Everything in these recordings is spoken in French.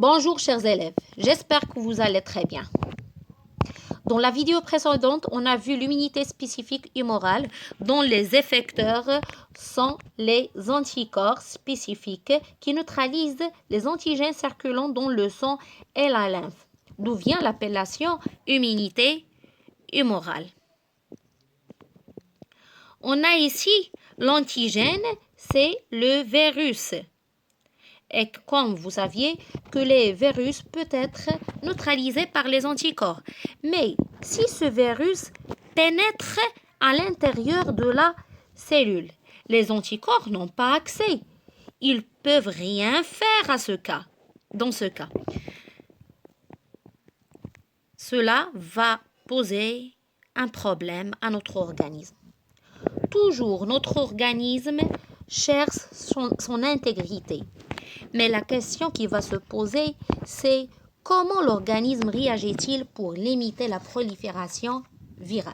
Bonjour chers élèves, j'espère que vous allez très bien. Dans la vidéo précédente, on a vu l'immunité spécifique humorale dont les effecteurs sont les anticorps spécifiques qui neutralisent les antigènes circulant dans le sang et la lymphe, d'où vient l'appellation immunité humorale. On a ici l'antigène, c'est le virus. Et comme vous saviez que les virus peuvent être neutralisés par les anticorps. Mais si ce virus pénètre à l'intérieur de la cellule, les anticorps n'ont pas accès. Ils peuvent rien faire dans ce cas. Cela va poser un problème à notre organisme. Toujours notre organisme cherche son intégrité. Mais la question qui va se poser, c'est comment l'organisme réagit-il pour limiter la prolifération virale?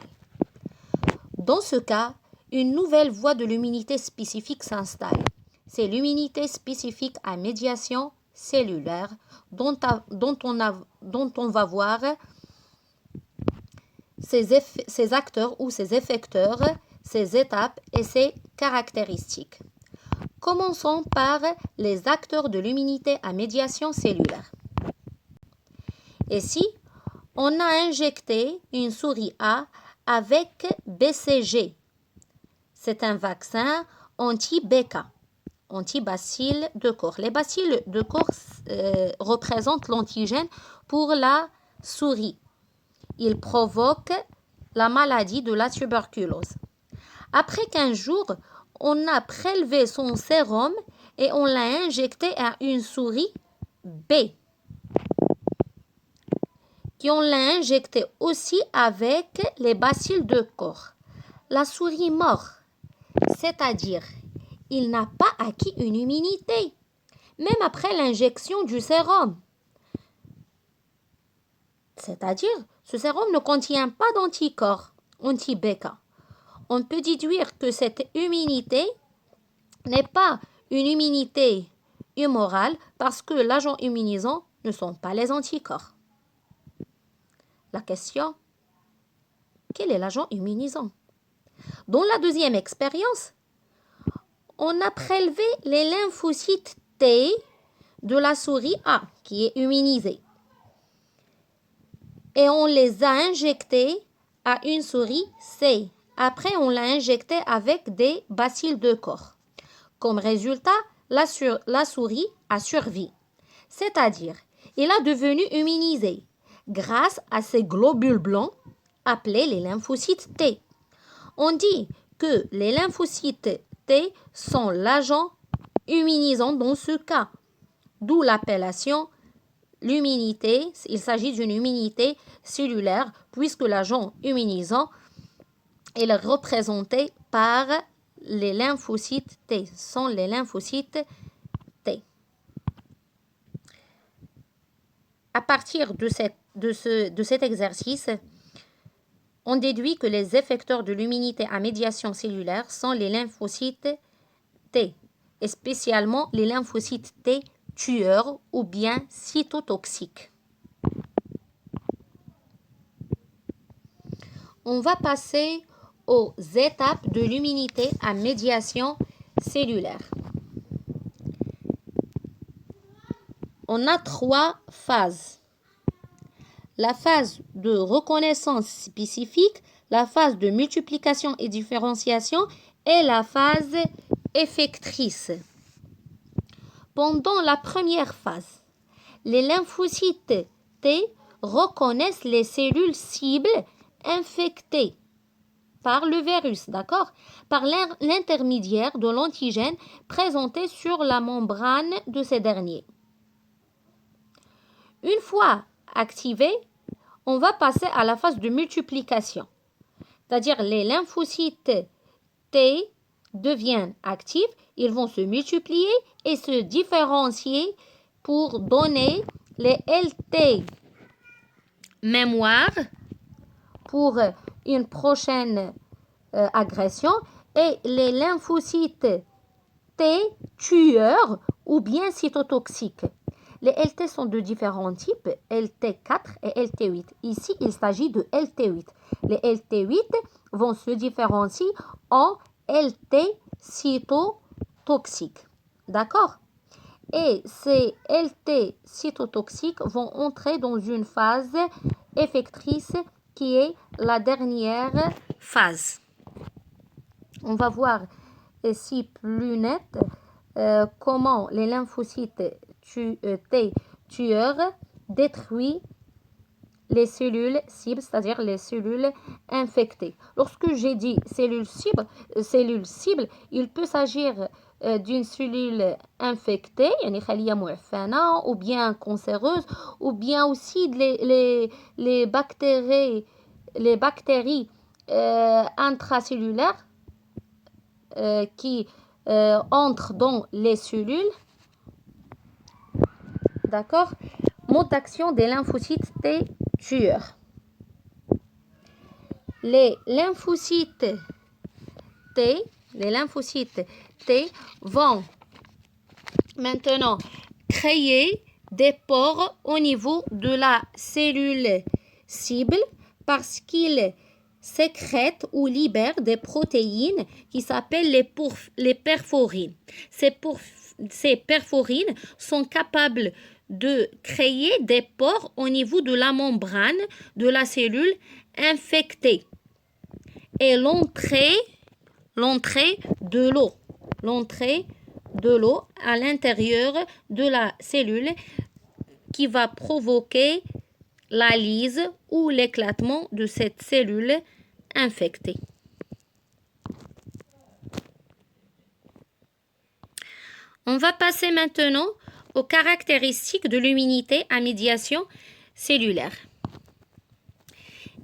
Dans ce cas, une nouvelle voie de l'immunité spécifique s'installe. C'est l'immunité spécifique à médiation cellulaire dont on va voir ses acteurs ou ses effecteurs, ses étapes et ses caractéristiques. Commençons par les acteurs de l'immunité à médiation cellulaire. Ici, on a injecté une souris A avec BCG. C'est un vaccin anti-BK, anti-bacilles de corps. Les bacilles de corps représentent l'antigène pour la souris. Ils provoquent la maladie de la tuberculose. Après 15 jours, on a prélevé son sérum et on l'a injecté à une souris B. Et on l'a injecté aussi avec les bacilles de corps. La souris mort, c'est-à-dire il n'a pas acquis une immunité, même après l'injection du sérum. C'est-à-dire, ce sérum ne contient pas d'anticorps anti-BK. On peut déduire que cette immunité n'est pas une immunité humorale parce que l'agent immunisant ne sont pas les anticorps. La question, quel est l'agent immunisant? Dans la deuxième expérience, on a prélevé les lymphocytes T de la souris A qui est immunisée et on les a injectés à une souris C. Après, on l'a injecté avec des bacilles de corps. Comme résultat, la souris a survécu. C'est-à-dire, il a devenu immunisé grâce à ces globules blancs appelés les lymphocytes T. On dit que les lymphocytes T sont l'agent immunisant dans ce cas, d'où l'appellation l'immunité. Il s'agit d'une immunité cellulaire puisque l'agent immunisant est représenté par les lymphocytes T. Sont les lymphocytes T. À partir de cet exercice, on déduit que les effecteurs de l'immunité à médiation cellulaire sont les lymphocytes T, et spécialement les lymphocytes T tueurs ou bien cytotoxiques. On va passer aux étapes de l'immunité à médiation cellulaire. On a 3 phases. La phase de reconnaissance spécifique, la phase de multiplication et différenciation et la phase effectrice. Pendant la première phase, les lymphocytes T reconnaissent les cellules cibles infectées par le virus, d'accord? Par l'intermédiaire de l'antigène présenté sur la membrane de ces derniers. Une fois activé, on va passer à la phase de multiplication. C'est-à-dire les lymphocytes T deviennent actifs, ils vont se multiplier et se différencier pour donner les LT mémoire pour une prochaine agression et les lymphocytes T tueurs ou bien cytotoxiques. Les LT sont de différents types, LT4 et LT8. Ici, il s'agit de LT8. Les LT8 vont se différencier en LT cytotoxiques. D'accord? Et ces LT cytotoxiques vont entrer dans une phase effectrice qui est la dernière phase. On va voir ici plus net comment les lymphocytes T tueurs détruisent les cellules cibles, c'est-à-dire les cellules infectées. Lorsque j'ai dit cellules cibles, il peut s'agir d'une cellule infectée, ou bien cancéreuse, ou bien aussi les bactéries intracellulaires qui entrent dans les cellules. D'accord? Mode d'action des lymphocytes T tueurs. Les lymphocytes T vont maintenant créer des pores au niveau de la cellule cible parce qu'ils sécrètent ou libèrent des protéines qui s'appellent les perforines. Ces perforines sont capables de créer des pores au niveau de la membrane de la cellule infectée. Et l'entrée de l'eau à l'intérieur de la cellule qui va provoquer la lyse ou l'éclatement de cette cellule infectée. On va passer maintenant aux caractéristiques de l'immunité à médiation cellulaire.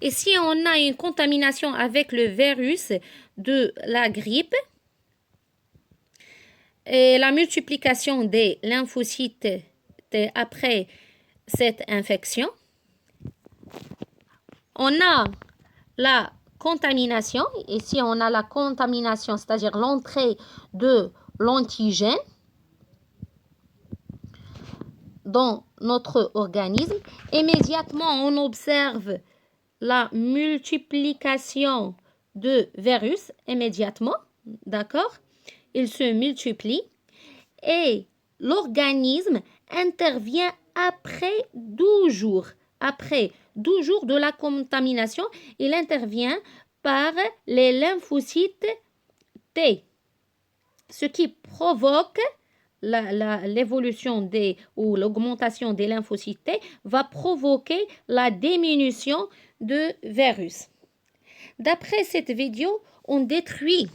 Et si on a une contamination avec le virus de la grippe et la multiplication des lymphocytes après cette infection, on a la contamination. Ici, on a la contamination, c'est-à-dire l'entrée de l'antigène dans notre organisme. Immédiatement, on observe la multiplication de virus immédiatement, d'accord? Il se multiplie et l'organisme intervient après 12 jours. Après 12 jours de la contamination, il intervient par les lymphocytes T, ce qui provoque l'évolution ou l'augmentation des lymphocytes T va provoquer la diminution de virus. D'après cette vidéo, on déduit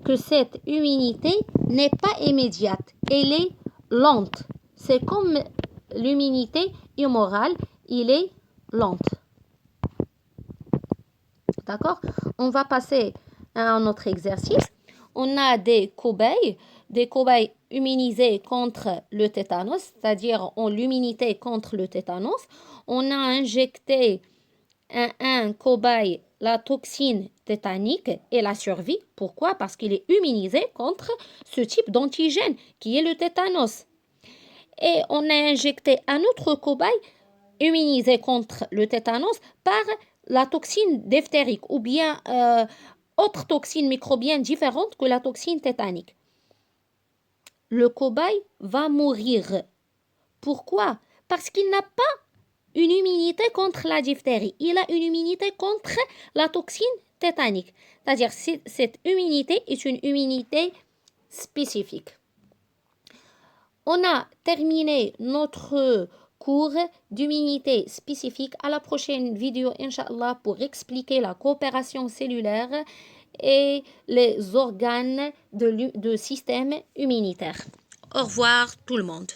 que cette immunité n'est pas immédiate, elle est lente. C'est comme l'immunité humorale, il est lente. D'accord? On va passer à un autre exercice. On a des cobayes immunisés contre le tétanos, c'est-à-dire ont l'immunité contre le tétanos. On a injecté un cobaye la toxine tétanique et la survie. Pourquoi? Parce qu'il est immunisé contre ce type d'antigène qui est le tétanos. Et on a injecté un autre cobaye immunisé contre le tétanos par la toxine diphtérique ou bien autre toxine microbienne différente que la toxine tétanique. Le cobaye va mourir. Pourquoi? Parce qu'il n'a pas une immunité contre la diphtérie. Il a une immunité contre la toxine tétanique. C'est-à-dire que cette immunité est une immunité spécifique. On a terminé notre cours d'immunité spécifique. À la prochaine vidéo, Inch'Allah, pour expliquer la coopération cellulaire et les organes de système immunitaire. Au revoir tout le monde.